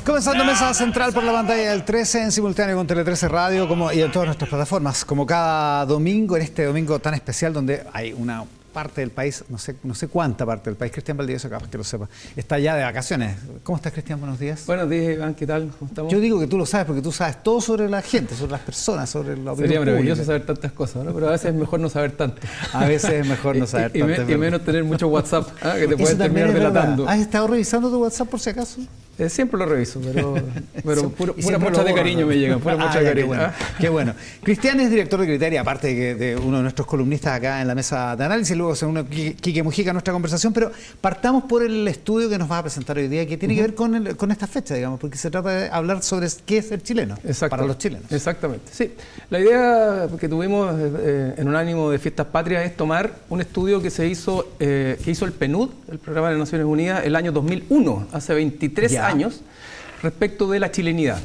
Comenzando Mesa Central por la pantalla del 13 en simultáneo con Tele 13 Radio y en todas nuestras plataformas, como cada domingo, en este domingo tan especial donde hay una parte del país, no sé cuánta parte del país, Cristian Valdivieso, capaz que lo sepa, está ya de vacaciones. ¿Cómo estás, Cristian? Buenos días. Buenos días, Iván, ¿qué tal? ¿Cómo estamos? Yo digo que tú lo sabes porque tú sabes todo sobre la gente, sobre las personas, sobre la opinión Sería maravilloso pública. saber tantas cosas, ¿no? Pero a veces es mejor no saber tanto. A veces es mejor no saber tanto. Y menos tener mucho WhatsApp, que te Eso pueden también terminar es verdad. delatando. ¿Has estado revisando tu WhatsApp por si acaso? Siempre lo reviso, pero pura siempre muestra de lo cariño borro. me llegan, pura muestra de Qué cariño. bueno, qué bueno. Cristian es director de Criteria, aparte de uno de nuestros columnistas acá en la mesa de análisis, luego se une Quique Mujica a nuestra conversación, pero partamos por el estudio que nos va a presentar hoy día, que tiene que ver con esta fecha, digamos, porque se trata de hablar sobre qué es ser chileno, para los chilenos. Exactamente, sí. La idea que tuvimos en un ánimo de Fiestas Patrias es tomar un estudio que hizo el PNUD, el Programa de las Naciones Unidas, el año 2001, hace 23 años, respecto de la chilenidad,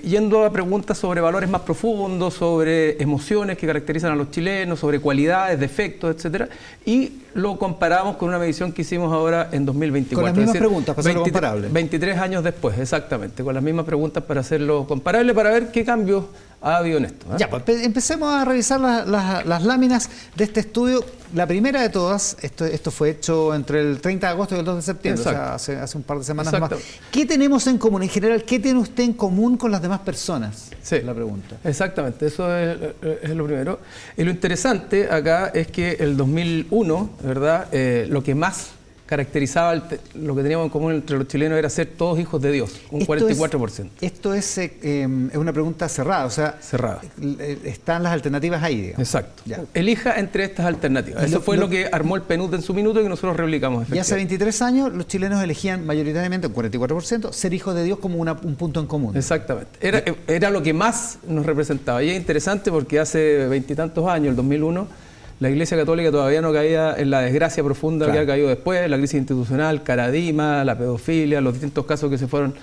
yendo a preguntas sobre valores más profundos, sobre emociones que caracterizan a los chilenos, sobre cualidades, defectos, etcétera, y lo comparamos con una medición que hicimos ahora en 2024. Con las mismas preguntas, para hacerlo comparable. 23 años después, exactamente, con las mismas preguntas para hacerlo comparable, para ver qué cambios ha habido en esto. Ya, pues empecemos a revisar las láminas de este estudio. La primera de todas, esto fue hecho entre el 30 de agosto y el 2 de septiembre, o sea, hace un par de semanas más. ¿Qué tenemos en común? En general, ¿qué tiene usted en común con las demás personas? Sí, la pregunta. Exactamente, eso es lo primero. Y lo interesante acá es que el 2001, ¿verdad? Lo que más caracterizaba lo que teníamos en común entre los chilenos era ser todos hijos de Dios, un 44%. Esto es una pregunta cerrada, o sea, cerrada. Están las alternativas ahí, digamos. Exacto. Ya. Elija entre estas alternativas. Eso fue lo que armó el PNUD en su minuto y que nosotros replicamos. Y hace 23 años los chilenos elegían mayoritariamente, un 44%, ser hijos de Dios como un punto en común. Exactamente. Era lo que más nos representaba. Y es interesante porque hace veintitantos años, el 2001, la Iglesia Católica todavía no caía en la desgracia profunda que ha caído después, la crisis institucional, Caradima, la pedofilia, los distintos casos que se fueron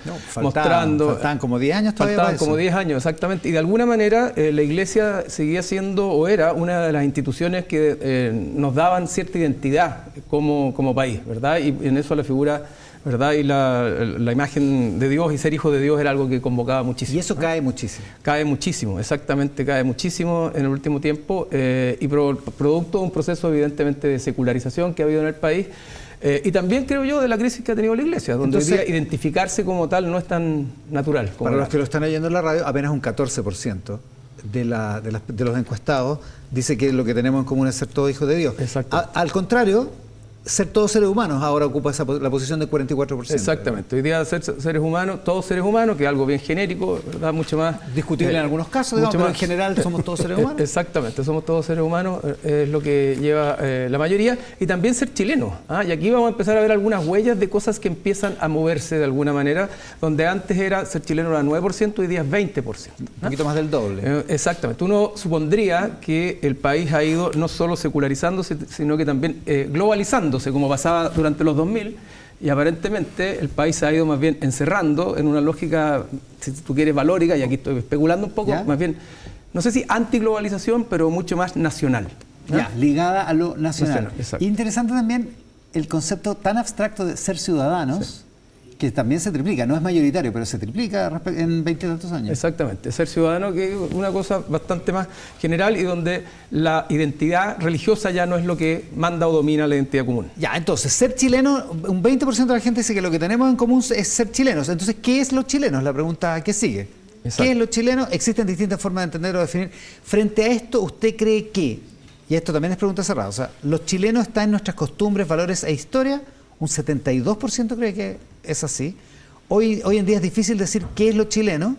mostrando. Faltaban como 10 años todavía. Faltaban como 10 años, exactamente. Y de alguna manera la Iglesia seguía siendo, o era, una de las instituciones que nos daban cierta identidad como país, ¿verdad? Y en eso la figura, ¿verdad? Y la imagen de Dios y ser hijo de Dios era algo que convocaba muchísimo. Y eso cae muchísimo. Cae muchísimo, exactamente, cae muchísimo en el último tiempo y producto de un proceso evidentemente de secularización que ha habido en el país y también creo yo de la crisis que ha tenido la Iglesia, donde hoy día identificarse como no es tan natural. Para los que lo están oyendo en la radio, apenas un 14% de los encuestados dice que lo que tenemos en común es ser todos hijos de Dios. Exacto. Al contrario, ser todos seres humanos ahora ocupa la posición del 44%. Exactamente. Hoy día ser seres humanos, todos seres humanos, que es algo bien genérico, ¿verdad? Mucho más discutible en algunos casos, digamos, pero en general somos todos seres humanos. Exactamente, somos todos seres humanos, es lo que lleva la mayoría. Y también ser chilenos. Y aquí vamos a empezar a ver algunas huellas de cosas que empiezan a moverse de alguna manera, donde antes ser chileno era 9%, hoy día es 20%. Un poquito más del doble. Exactamente. Uno supondría que el país ha ido no solo secularizándose, sino que también globalizándose, como pasaba durante los 2000, y aparentemente el país se ha ido más bien encerrando en una lógica, si tú quieres, valórica, y aquí estoy especulando un poco, más bien, no sé si antiglobalización, pero mucho más nacional. Ligada a lo nacional. Interesante también el concepto tan abstracto de ser ciudadanos, que también se triplica, no es mayoritario, pero se triplica en 20 y tantos años. Exactamente, ser ciudadano, que es una cosa bastante más general y donde la identidad religiosa ya no es lo que manda o domina la identidad común. Ya, entonces, ser chileno, un 20% de la gente dice que lo que tenemos en común es ser chilenos. Entonces, ¿qué es los chilenos? La pregunta que sigue. Exacto. ¿Qué es los chilenos? Existen distintas formas de entender o definir. Frente a esto, ¿usted cree que, y esto también es pregunta cerrada, o sea, los chilenos están en nuestras costumbres, valores e historia? Un 72% cree que es así. Hoy en día es difícil decir qué es lo chileno.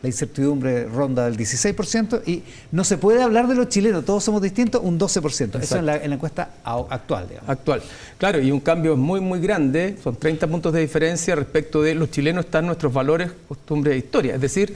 La incertidumbre ronda del 16% y no se puede hablar de lo chileno, todos somos distintos, un 12%. Exacto. Eso en la encuesta actual, digamos. Actual. Claro, y un cambio muy, muy grande, son 30 puntos de diferencia respecto de los chilenos están nuestros valores, costumbres e historia. Es decir,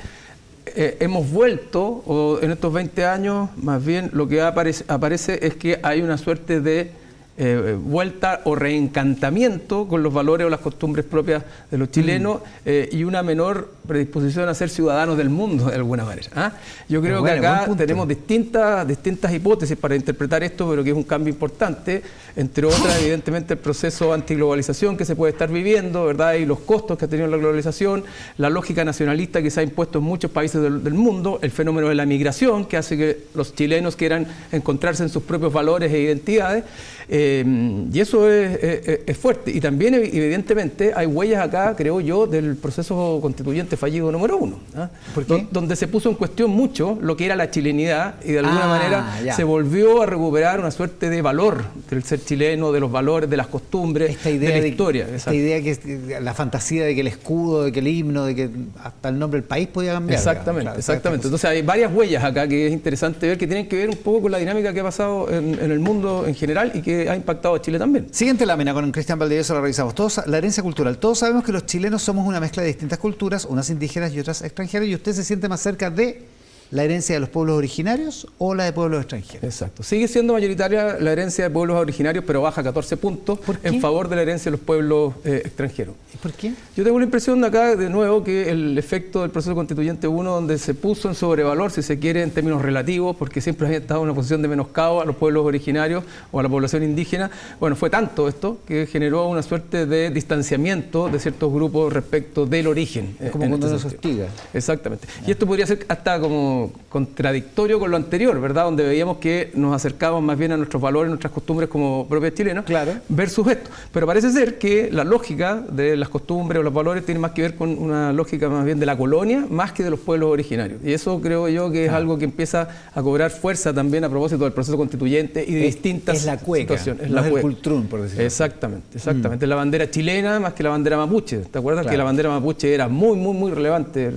hemos vuelto, en estos 20 años, más bien lo que aparece es que hay una suerte de vuelta o reencantamiento con los valores o las costumbres propias de los chilenos y una menor predisposición a ser ciudadanos del mundo de alguna manera. ¿Ah? Yo creo que acá tenemos distintas hipótesis para interpretar esto, pero que es un cambio importante, entre otras evidentemente el proceso antiglobalización que se puede estar viviendo, ¿verdad? Y los costos que ha tenido la globalización, la lógica nacionalista que se ha impuesto en muchos países del mundo, el fenómeno de la migración que hace que los chilenos quieran encontrarse en sus propios valores e identidades. Y eso es fuerte. Y también, evidentemente, hay huellas acá, creo yo, del proceso constituyente fallido número 1. ¿Ah? ¿Por qué? Donde se puso en cuestión mucho lo que era la chilenidad y de alguna manera se volvió a recuperar una suerte de valor del ser chileno, de los valores, de las costumbres, de la historia. Esta idea que la fantasía de que el escudo, de que el himno, de que hasta el nombre del país podía cambiar. Exactamente, claro, exactamente. Entonces hay varias huellas acá que es interesante ver, que tienen que ver un poco con la dinámica que ha pasado en el mundo en general y que ha impactado a Chile también. Siguiente lámina con Cristian Valdivieso, la revisamos. La herencia cultural. Todos sabemos que los chilenos somos una mezcla de distintas culturas, unas indígenas y otras extranjeras, y usted se siente más cerca de la herencia de los pueblos originarios o la de pueblos extranjeros. Exacto. Sigue siendo mayoritaria la herencia de pueblos originarios, pero baja 14 puntos en favor de la herencia de los pueblos extranjeros. ¿Y por qué? Yo tengo la impresión de acá, de nuevo, que el efecto del proceso constituyente 1, donde se puso en sobrevalor, si se quiere, en términos relativos, porque siempre ha estado en una posición de menoscabo a los pueblos originarios o a la población indígena, bueno, fue tanto esto que generó una suerte de distanciamiento de ciertos grupos respecto del origen. Es como cuando nos hostiga. Exactamente. Y esto podría ser hasta como contradictorio con lo anterior, ¿verdad? Donde veíamos que nos acercábamos más bien a nuestros valores, nuestras costumbres como propios chilenos, claro, versus esto. Pero parece ser que la lógica de las costumbres o los valores tiene más que ver con una lógica más bien de la colonia, más que de los pueblos originarios. Y eso creo yo que es algo que empieza a cobrar fuerza también a propósito del proceso constituyente y de distintas situaciones. Es la el cultrún, por decirlo así. Exactamente. Es la bandera chilena más que la bandera mapuche. ¿Te acuerdas que la bandera mapuche era muy relevante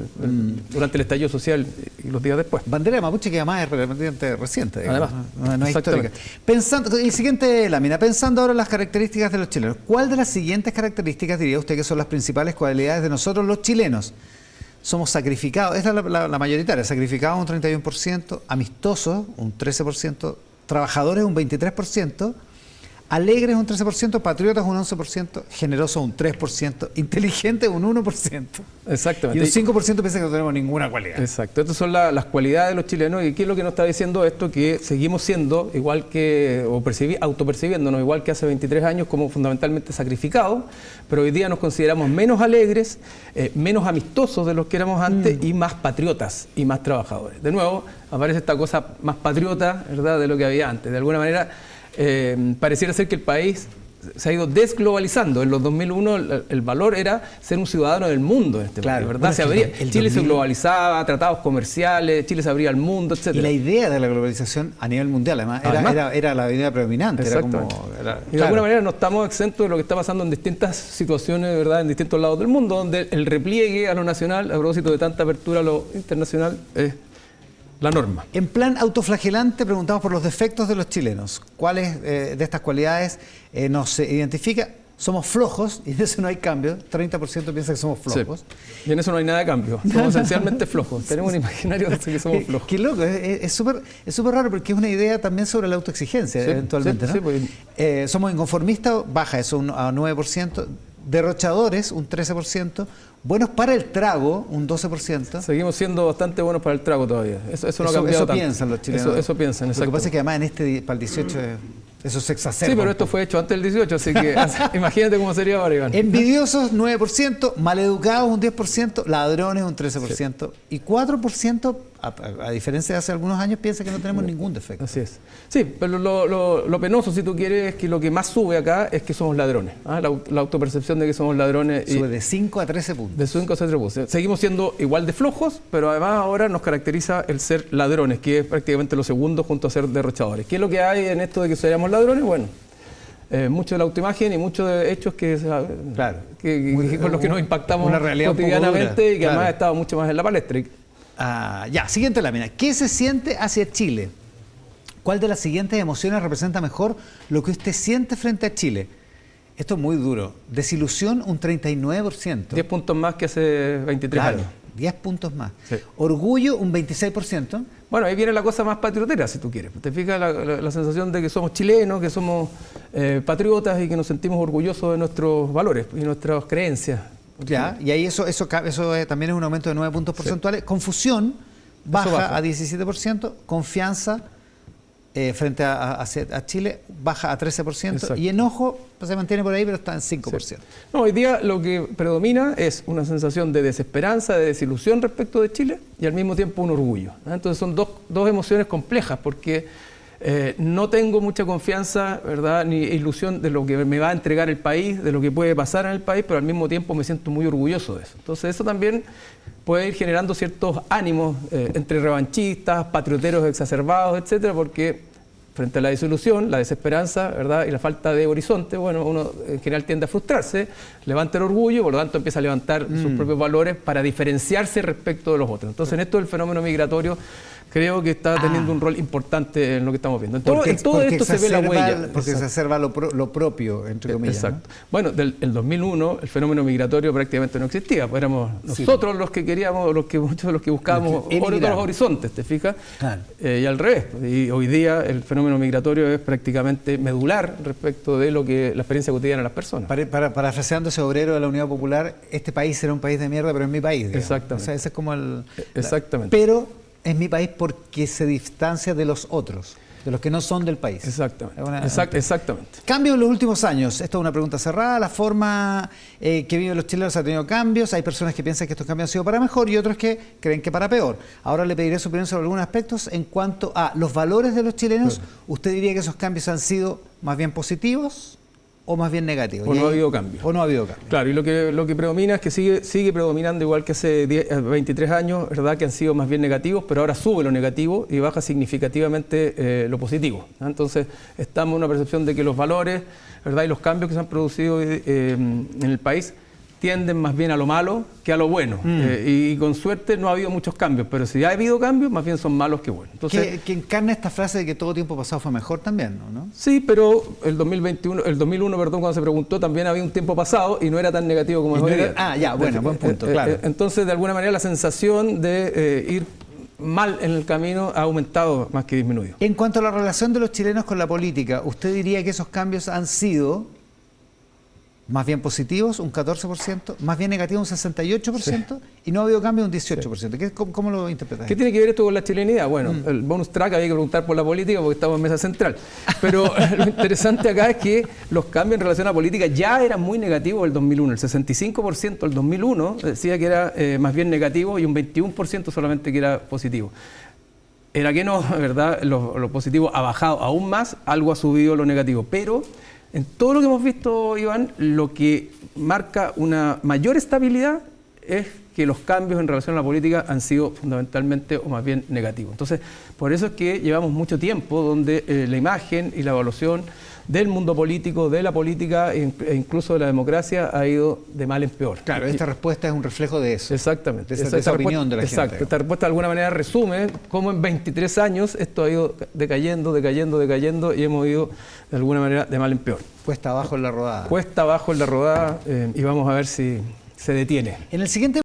durante el estallido social y los días después? Bandera de mapuche que además es relativamente reciente, digamos. Además, no es histórica. Pensando, y siguiente lámina, pensando ahora en las características de los chilenos, ¿cuál de las siguientes características diría usted que son las principales cualidades de nosotros los chilenos? Somos sacrificados, esta es la mayoritaria, sacrificados un 31%, amistosos un 13%, trabajadores un 23%, alegres un 13%, patriotas un 11%, generosos un 3%, inteligentes un 1%. Exactamente. Y un 5% piensa que no tenemos ninguna cualidad. Exacto. Estas son las cualidades de los chilenos. ¿Y qué es lo que nos está diciendo esto? Que seguimos siendo igual que, o autopercibiéndonos igual que hace 23 años como fundamentalmente sacrificados, pero hoy día nos consideramos menos alegres, menos amistosos de los que éramos antes y más patriotas y más trabajadores. De nuevo, aparece esta cosa más patriota, ¿verdad?, de lo que había antes. De alguna manera, pareciera ser que el país se ha ido desglobalizando. En los 2001 el valor era ser un ciudadano del mundo en este país, ¿verdad? Chile se globalizaba, tratados comerciales, Chile se abría al mundo, etc. Y la idea de la globalización a nivel mundial, además era la idea predominante. Y de alguna manera no estamos exentos de lo que está pasando en distintas situaciones, ¿verdad?, en distintos lados del mundo, donde el repliegue a lo nacional, a propósito de tanta apertura a lo internacional, es la norma. En plan autoflagelante preguntamos por los defectos de los chilenos. ¿Cuáles de estas cualidades nos identifica? Somos flojos, y en eso no hay cambio. 30% piensa que somos flojos. Sí. Y en eso no hay nada de cambio. Somos esencialmente flojos. Tenemos un imaginario de que somos flojos. Qué loco, es súper raro porque es una idea también sobre la autoexigencia, eventualmente, ¿no? Sí, pues. Somos inconformistas, baja eso a 9%. Derrochadores, un 13%. Buenos para el trago, un 12%. Seguimos siendo bastante buenos para el trago todavía. Eso no ha cambiado eso tanto. Piensan los chilenos. Eso piensan, exacto. Lo que pasa es que además para el 18 eso se exacerba. Sí, pero esto fue hecho antes del 18, así que imagínate cómo sería ahora, Iván. Envidiosos, 9%. Maleducados, un 10%. Ladrones, un 13%. Sí. Y 4%, a diferencia de hace algunos años, piensa que no tenemos ningún defecto. Así es. Sí, pero lo penoso, si tú quieres, es que lo que más sube acá es que somos ladrones. La autopercepción de que somos ladrones. Sube de 5 a 13 puntos. De 5 a 13 puntos. Seguimos siendo igual de flojos, pero además ahora nos caracteriza el ser ladrones, que es prácticamente lo segundo junto a ser derrochadores. ¿Qué es lo que hay en esto de que seamos ladrones? Bueno, mucho de la autoimagen y muchos de hechos que con los que nos impactamos cotidianamente y que además ha estado mucho más en la palestra. Siguiente lámina. ¿Qué se siente hacia Chile? ¿Cuál de las siguientes emociones representa mejor lo que usted siente frente a Chile? Esto es muy duro. Desilusión, un 39%. 10 puntos más que hace 23 años. 10 puntos más. Sí. Orgullo, un 26%. Bueno, ahí viene la cosa más patriotera, si tú quieres. Te fijas la sensación de que somos chilenos, que somos patriotas y que nos sentimos orgullosos de nuestros valores y nuestras creencias. Ya, y ahí eso también es un aumento de 9 puntos porcentuales. Confusión baja a 17%, confianza frente a Chile baja a 13%. Exacto. Y enojo pues, se mantiene por ahí, pero está en 5%. Sí. No, hoy día lo que predomina es una sensación de desesperanza, de desilusión respecto de Chile y al mismo tiempo un orgullo. Entonces son dos emociones complejas porque no tengo mucha confianza, ¿verdad?, ni ilusión de lo que me va a entregar el país, de lo que puede pasar en el país, pero al mismo tiempo me siento muy orgulloso de eso. Entonces eso también puede ir generando ciertos ánimos entre revanchistas, patrioteros exacerbados, etcétera, porque frente a la desilusión, la desesperanza, ¿verdad?, y la falta de horizonte, bueno, uno en general tiende a frustrarse, levanta el orgullo, por lo tanto empieza a levantar sus propios valores para diferenciarse respecto de los otros. Entonces en esto del fenómeno migratorio creo que está teniendo un rol importante en lo que estamos viendo. En todo esto se ve la huella. Porque se exacerba lo propio, entre comillas. Exacto. ¿No? Bueno, el 2001 el fenómeno migratorio prácticamente no existía. Pues éramos nosotros los que queríamos, muchos de los que buscábamos otros horizontes, ¿te fijas? Claro. Y al revés. Y hoy día el fenómeno migratorio es prácticamente medular respecto de lo que la experiencia cotidiana de las personas. Parafraseando ese obrero de la Unidad Popular, este país será un país de mierda, pero es mi país. Digamos. Exactamente. O sea, ese es como Exactamente. Pero es mi país porque se distancia de los otros, de los que no son del país. Exactamente. Exactamente. Cambios en los últimos años. Esto es una pregunta cerrada. La forma que viven los chilenos ha tenido cambios. Hay personas que piensan que estos cambios han sido para mejor y otros que creen que para peor. Ahora le pediré su opinión sobre algunos aspectos en cuanto a los valores de los chilenos. ¿Usted diría que esos cambios han sido más bien positivos o más bien negativos? O no ha habido cambio. O no ha habido cambio. Claro, y lo que predomina es que sigue predominando igual que hace 23 años, ¿verdad?, que han sido más bien negativos, pero ahora sube lo negativo y baja significativamente lo positivo. Entonces, estamos en una percepción de que los valores, ¿verdad?, y los cambios que se han producido en el país tienden más bien a lo malo que a lo bueno. Y con suerte no ha habido muchos cambios, pero si ha habido cambios, más bien son malos que buenos. Entonces, que encarna esta frase de que todo tiempo pasado fue mejor también, ¿no? Sí, pero el 2001, cuando se preguntó, también había un tiempo pasado y no era tan negativo como es hoy día. Bueno, buen punto, claro. Entonces, de alguna manera, la sensación de ir mal en el camino ha aumentado más que disminuido. En cuanto a la relación de los chilenos con la política, ¿usted diría que esos cambios han sido más bien positivos, un 14%, más bien negativos, un 68%, y no ha habido cambio, un 18%. Sí. ¿Cómo lo interpretas? ¿Qué tiene que ver esto con la chilenidad? Bueno, el bonus track había que preguntar por la política porque estamos en mesa central. Pero lo interesante acá es que los cambios en relación a la política ya eran muy negativos el 2001. El 65% del 2001 decía que era más bien negativo y un 21% solamente que era positivo. Era que no, ¿verdad? Lo positivo ha bajado aún más, algo ha subido lo negativo, pero en todo lo que hemos visto, Iván, lo que marca una mayor estabilidad es que los cambios en relación a la política han sido fundamentalmente o más bien negativos. Entonces, por eso es que llevamos mucho tiempo donde la imagen y la evaluación del mundo político, de la política e incluso de la democracia ha ido de mal en peor. Claro, esta respuesta es un reflejo de eso. Exactamente. De esa opinión de la gente. Exacto. Esta respuesta de alguna manera resume cómo en 23 años esto ha ido decayendo y hemos ido de alguna manera de mal en peor. Cuesta abajo en la rodada. Cuesta abajo en la rodada y vamos a ver si se detiene. En el siguiente